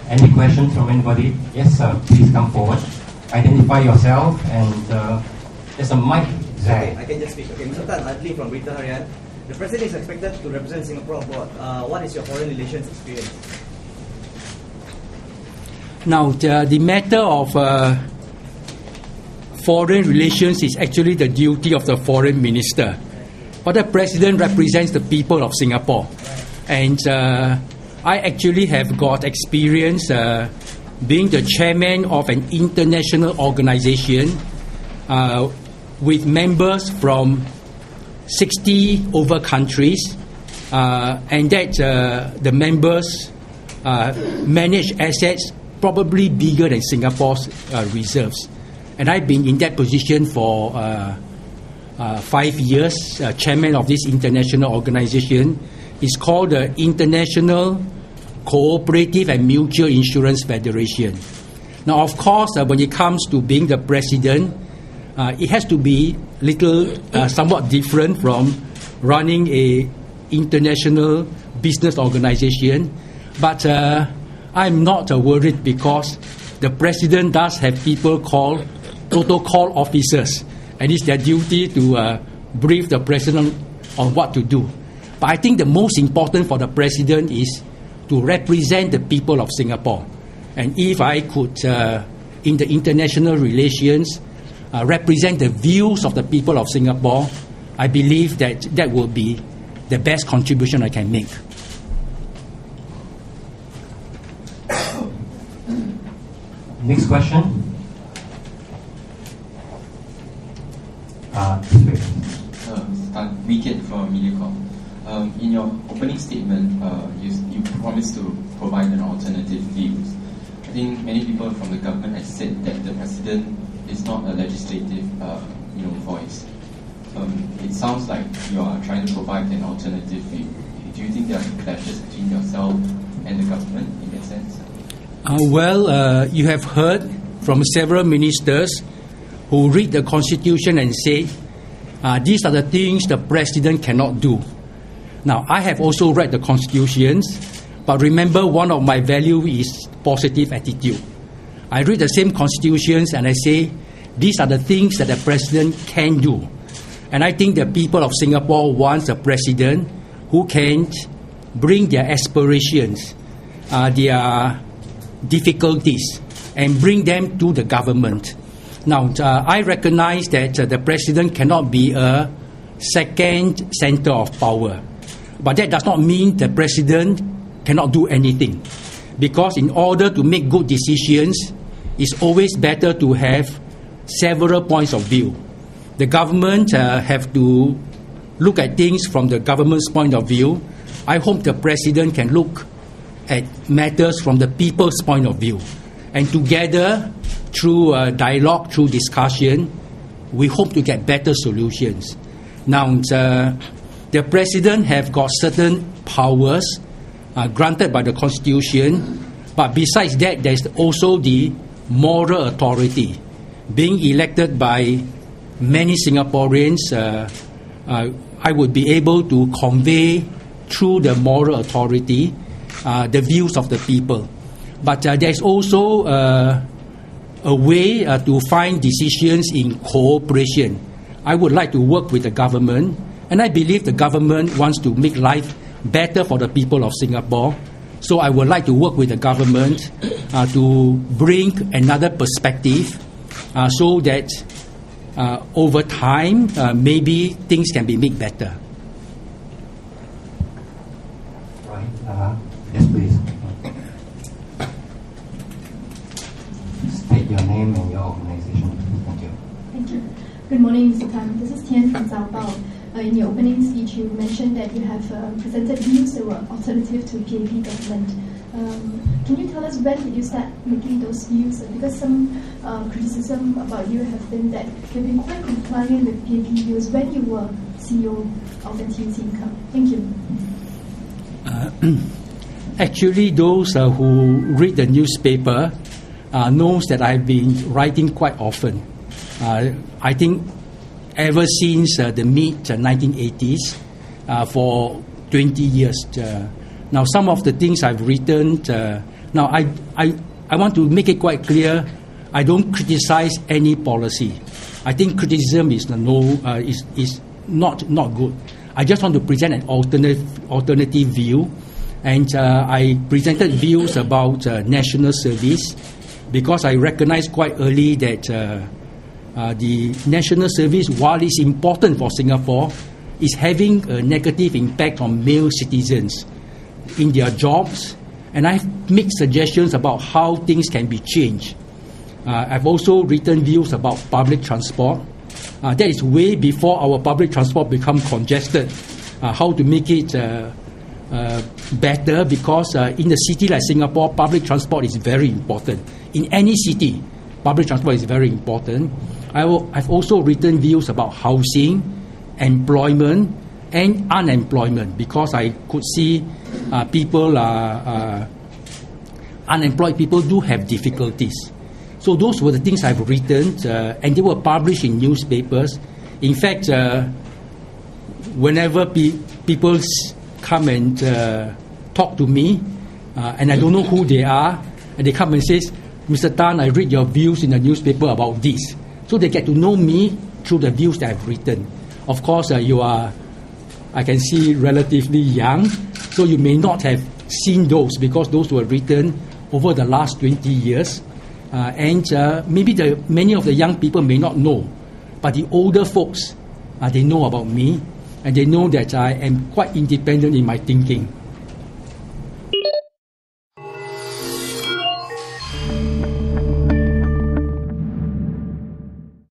Any questions from anybody? Yes, sir. Please come forward. Identify yourself and there's a mic there. Okay, I can just speak. Okay, Mr. Tan, Adli from Berita Harian. The President is expected to represent Singapore abroad. What is your foreign relations experience? Now, the matter of foreign relations is actually the duty of the foreign minister. But the President represents the people of Singapore. And I actually have got experience being the chairman of an international organization with members from 60 over countries, and that the members manage assets probably bigger than Singapore's reserves. And I've been in that position for 5 years, chairman of this international organization. It's called the International Cooperative and Mutual Insurance Federation. Now, of course, when it comes to being the president, it has to be somewhat different from running a international business organization. But I'm not worried because the president does have people called protocol officers, and it's their duty to brief the president on what to do. But I think the most important for the president is to represent the people of Singapore. And if I could, in the international relations, represent the views of the people of Singapore, I believe that that will be the best contribution I can make. Next question. Tan Wicked from MediaCorp. In your opening statement, you promised to provide an alternative views. I think many people from the government have said that the president is not a legislative, voice. It sounds like you are trying to provide an alternative view. Do you think there are clashes between yourself and the government in that sense? You have heard from several ministers who read the Constitution and say, these are the things the President cannot do. Now, I have also read the Constitutions, but remember, one of my values is positive attitude. I read the same Constitutions and I say, these are the things that the President can do. And I think the people of Singapore want a President who can bring their aspirations, their difficulties, and bring them to the government. Now, I recognize that the President cannot be a second center of power. But that does not mean the President cannot do anything. Because in order to make good decisions, it's always better to have several points of view. The government have to look at things from the government's point of view. I hope the President can look at matters from the people's point of view. And together, through dialogue, through discussion, we hope to get better solutions. Now, the President have got certain powers granted by the Constitution, but besides that, there's also the moral authority. Being elected by many Singaporeans, I would be able to convey through the moral authority the views of the people. But there's also a way to find decisions in cooperation. I would like to work with the government, and I believe the government wants to make life better for the people of Singapore. So I would like to work with the government to bring another perspective so that over time, maybe things can be made better. Right. Yes, please. State your name and your organization. Thank you. Thank you. Good morning, Mr. Tan. This is Tian from Zaobao. In your opening speech, you mentioned that you have presented views that were alternative to PAP government. Can you tell us when did you start making those views? Because some criticism about you have been that you've been quite compliant with PAP views when you were CEO of NTUC Income. Thank you. Actually, those who read the newspaper knows that I've been writing quite often. I think ever since the mid-1980s, for 20 years. Now, some of the things I've written, Now, I want to make it quite clear, I don't criticize any policy. I think criticism is not good. I just want to present an alternative view, and I presented views about national service because I recognized quite early that the national service, while it's important for Singapore, is having a negative impact on male citizens in their jobs, and I've made suggestions about how things can be changed. I've also written views about public transport. That is way before our public transport become congested. How to make it better, because in a city like Singapore, public transport is very important. In any city, public transport is very important. I've also written views about housing, employment, and unemployment, because I could see unemployed people do have difficulties. So those were the things I've written, and they were published in newspapers. In fact, whenever people come and talk to me, and I don't know who they are, and they come and say, Mr. Tan, I read your views in the newspaper about this. So they get to know me through the views that I've written. Of course, you are, I can see, relatively young, so you may not have seen those, because those were written over the last 20 years. And maybe many of the young people may not know, but the older folks, they know about me, and they know that I am quite independent in my thinking.